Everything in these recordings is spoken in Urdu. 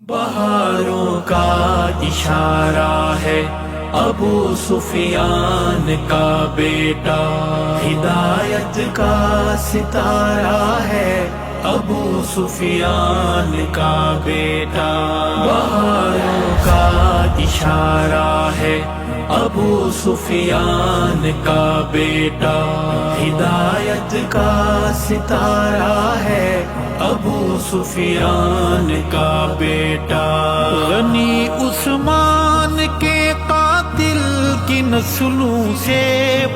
بہاروں کا اشارہ ہے ابو سفیان کا بیٹا، ہدایت کا ستارہ ہے ابو سفیان کا بیٹا۔ بہاروں کا اشارہ ہے ابو سفیان کا بیٹا، ہدایت کا ستارہ ہے ابو سفیان کا بیٹا۔ غنی عثمان کے قاتل کی نسلوں سے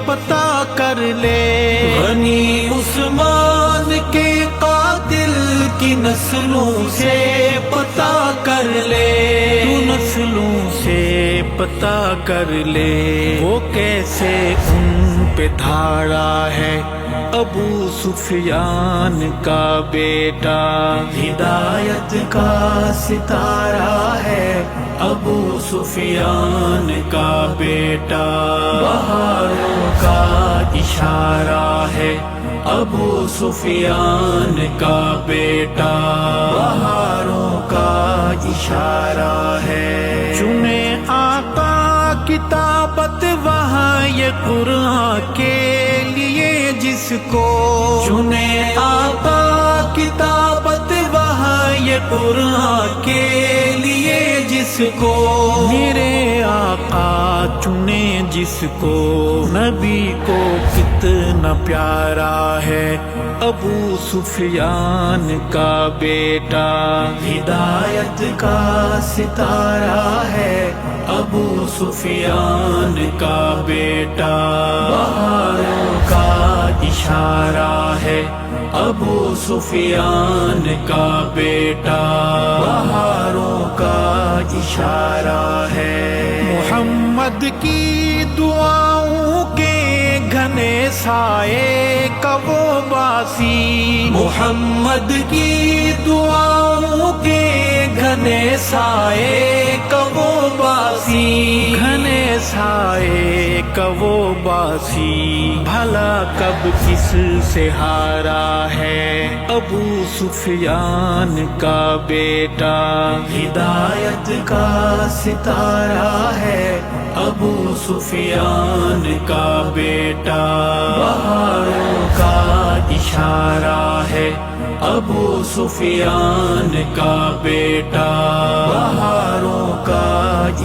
پتہ کر لے، غنی عثمان کے قاتل کی نسلوں سے پتہ کر لے، تو نسلوں سے پتہ کر لے وہ کیسے ان پہ دھاڑا ہے ابو سفیان کا بیٹا، ہدایت کا ستارہ ہے ابو سفیان کا بیٹا۔ بہاروں کا اشارہ ہے ابو سفیان کا بیٹا، بہاروں کا اشارہ ہے۔ چنے آقا کتابت وہاں یہ قرآن کے لیے جس کو، چنے آقا کتابت وہاں یہ قرآن کے لیے جس کو، میرے آقا چنے جس کو، نبی کو کتنا پیارا ہے ابو سفیان کا بیٹا، ہدایت کا ستارہ ہے ابو سفیان کا بیٹا۔ بہاروں کا اشارہ ہے ابو سفیان کا بیٹا، بہاروں کا اشارہ ہے۔ محمد کی دعاؤں کے گھنے سائے کا وہ باسی، محمد کی دعاؤں کے گھنے سائے کا وہ باسی، گھنے سائے کا وہ باسی، بھلا کب کس سے ہارا ہے ابو سفیان کا بیٹا، ہدایت کا ستارہ ہے ابو سفیان کا بیٹا۔ بہاروں کا اشارہ ہے ابو سفیان کا بیٹا، بہاروں کا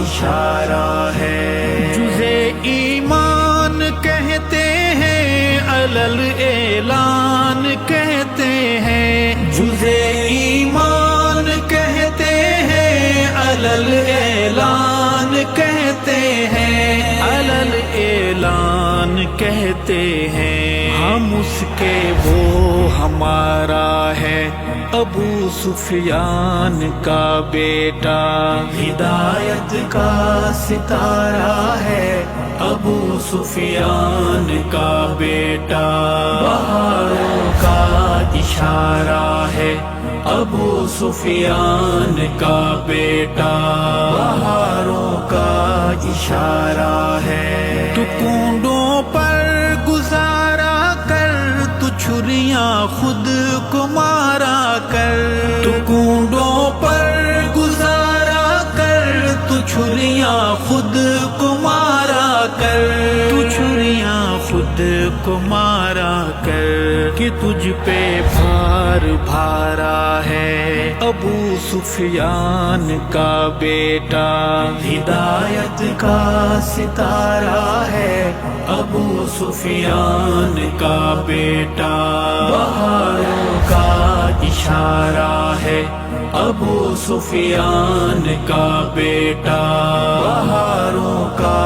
اشارہ ہے۔ جزے ایمان کہتے ہیں علل اعلان کہتے ہیں، جزے ایمان کہتے ہیں علل اعلان کہتے ہیں، علل اعلان کہتے ہیں، ہم اس کے وہ ہمارا ہے ابو سفیان کا بیٹا، ہدایت کا ستارہ ہے ابو سفیان کا بیٹا۔ بہاروں کا اشارہ ہے ابو سفیان کا بیٹا، بہاروں کا اشارہ ہے۔ تو کنڈوں پر گزارا کر، تو چھریاں خود کو مارا کر، تو کنڈوں پر گزارا کر، تو چھریاں خود کو مارا کر، تو چھریاں خود کو مارا کر، کہ تجھ پہ بھار بھارا ہے ابو سفیان کا بیٹا، ہدایت کا ستارہ ہے ابو سفیان کا بیٹا۔ بہاروں کا اشارہ ہے ابو سفیان کا بیٹا، بہاروں کا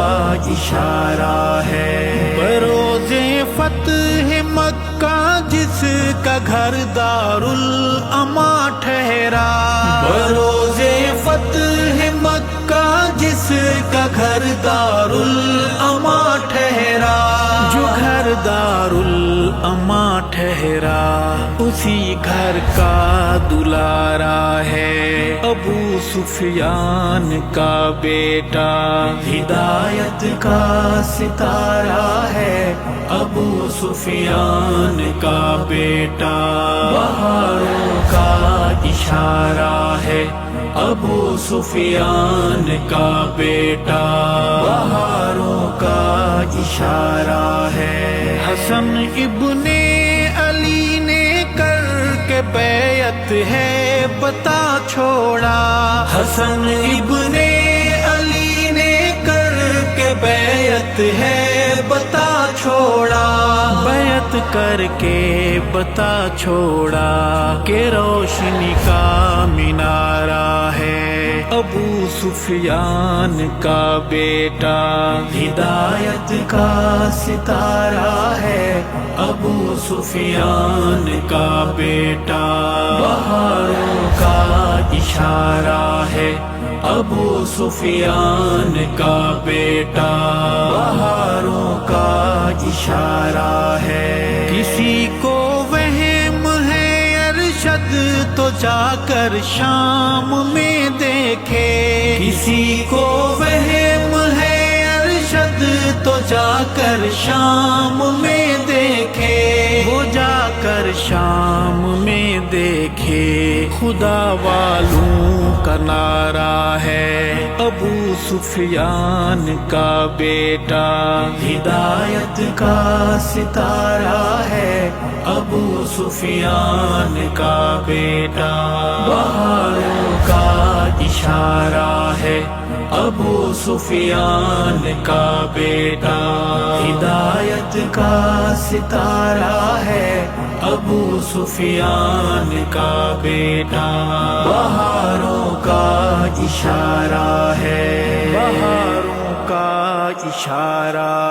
اشارہ ہے۔ بروز فتح مکہ جس کا گھر دارالامان ٹھہرا، بروز فتح مکہ جس کا گھر دارالامان ٹھہرا، جو گھر دارالامان ٹھہرا، اسی گھر کا دلارا ہے ابو سفیان کا بیٹا، ہدایت کا ستارہ ہے ابو سفیان کا بیٹا۔ بہاروں کا اشارہ ہے ابو سفیان کا بیٹا، بہاروں کا اشارہ ہے۔ حسن ابن علی نے کر کے بیعت ہے بتا چھوڑا، حسن ابن علی نے کر کے بیعت ہے بتا چھوڑا، بیعت کر کے بتا چھوڑا کہ روشنی کا مینارہ ہے ابو سفیان کا بیٹا، ہدایت کا ستارہ ہے ابو سفیان کا بیٹا، بہاروں کا اشارہ ہے ابو سفیان کا بیٹا، بہاروں کا اشارہ ہے۔ کسی کو وہم ہے ارشد تو جا کر شام میں دیکھے، کسی کو وہم ہے ارشد تو جا کر شام میں دیکھے، وہ جا کر شام میں دیکھے، خدا والوں کا نعرہ ہے ابو سفیان کا بیٹا، ہدایت کا ستارہ ہے ابو سفیان کا بیٹا، بہاروں کا اشارہ ہے ابو سفیان کا بیٹا، ہدایت کا ستارہ ہے ابو سفیان کا بیٹا، بہاروں کا اشارہ ہے، بہاروں کا اشارہ